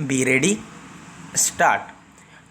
Be ready, start.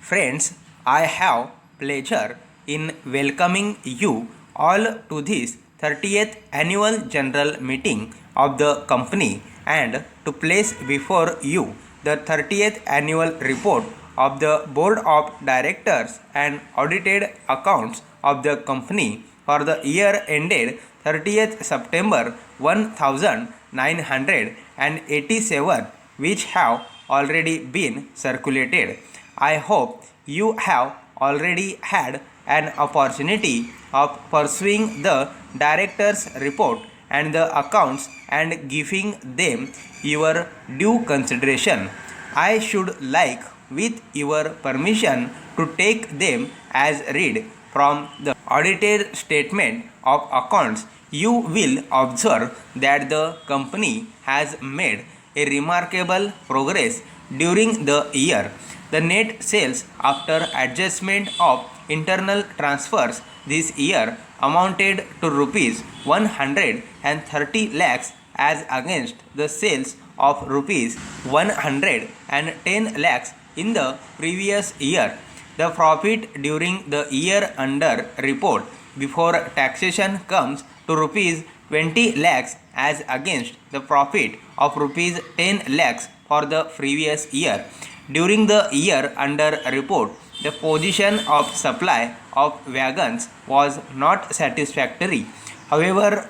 Friends, I have pleasure in welcoming you all to this 30th annual general meeting of the company and to place before you the 30th annual report of the board of directors and audited accounts of the company for the year ended 30th September 1987, which have already been circulated. I hope you have already had an opportunity of pursuing the director's report and the accounts and giving them your due consideration. I should like, with your permission, to take them as read from the audited statement of accounts. You will observe that the company has made a remarkable progress during the year. The net sales after adjustment of internal transfers this year amounted to rupees 130 lakhs as against the sales of rupees 110 lakhs in the previous year. The profit during the year under report before taxation comes to rupees 20 lakhs as against the profit of rupees 10 lakhs for the previous year. During the year under report, the position of supply of wagons was not satisfactory. However,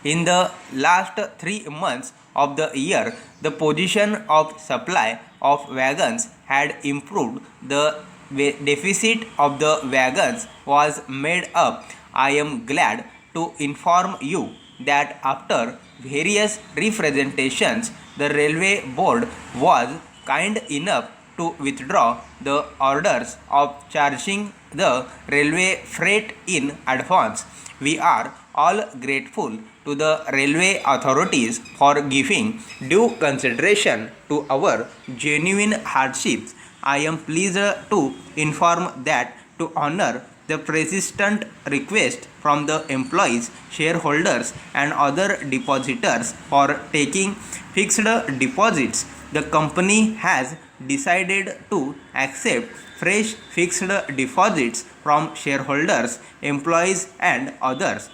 in the last 3 months of the year, the position of supply of wagons had improved. The deficit of the wagons was made up. I am glad to inform you that after various representations, the railway board was kind enough to withdraw the orders of charging the railway freight in advance. We are all grateful to the railway authorities for giving due consideration to our genuine hardships. I am pleased to inform that to honor the persistent request from the employees, shareholders, and other depositors for taking fixed deposits, the company has decided to accept fresh fixed deposits from shareholders, employees, and others.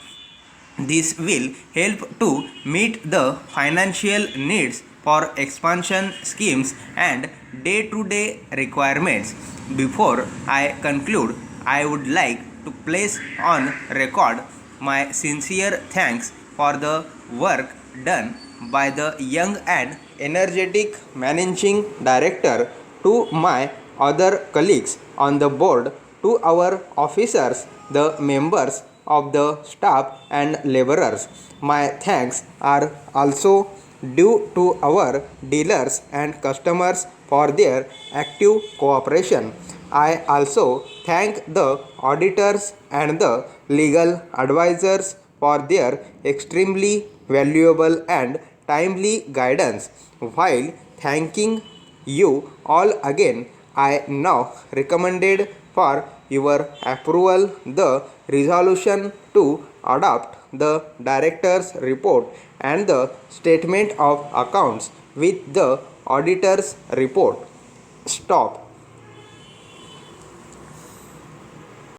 This will help to meet the financial needs for expansion schemes and day-to-day requirements. Before I conclude, I would like to place on record my sincere thanks for the work done by the young and energetic managing director, to my other colleagues on the board, to our officers, the members of the staff, and laborers. My thanks are also due to our dealers and customers for their active cooperation. I also thank the auditors and the legal advisors for their extremely valuable and timely guidance. While thanking you all again, I now recommended for your approval the resolution to adopt the director's report and the statement of accounts with the auditor's report. Stop.